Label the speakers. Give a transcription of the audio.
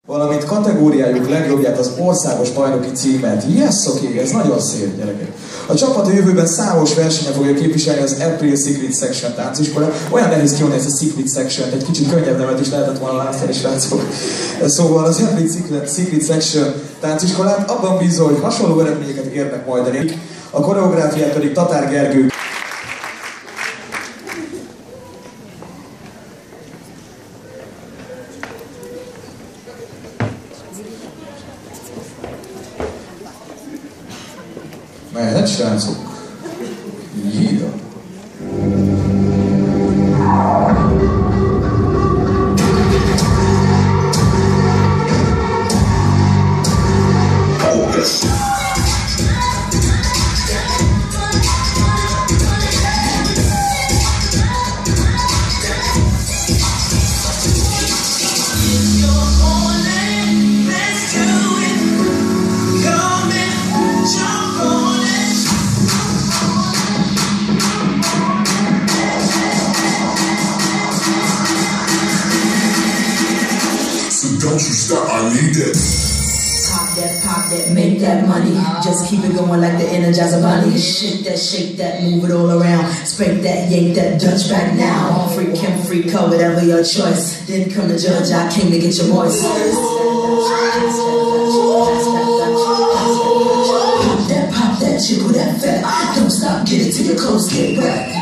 Speaker 1: Valamint kategóriájuk legjobbját, az országos bajnoki címet. Yes, oké, ez nagyon szép, gyerekek. A csapat a jövőben számos versenyen fogja képviselni az April Secret Section tánciskolát. Olyan nehéz kiadni ezt a Secret Section-t, egy kicsit könnyebb nevet is lehetett volna látni, srácok. Szóval az April Secret Section tánciskolát abban bízol, hogy hasonló eredményeket érnek majd el. A koreográfiát pedig Tatár Gergő. Mehet, srácok? Jida!
Speaker 2: Don't you stop, I need that.
Speaker 3: Pop that, make that money. Just keep it going like the Energizer Bunny. Shake that, move it all around. Spank that, yank that, Dutch back now. Freak him, freak her, whatever your choice. Didn't come to judge, I came to get your voice. Pop that, jiggle that fat. Don't stop, get it till your clothes get wet.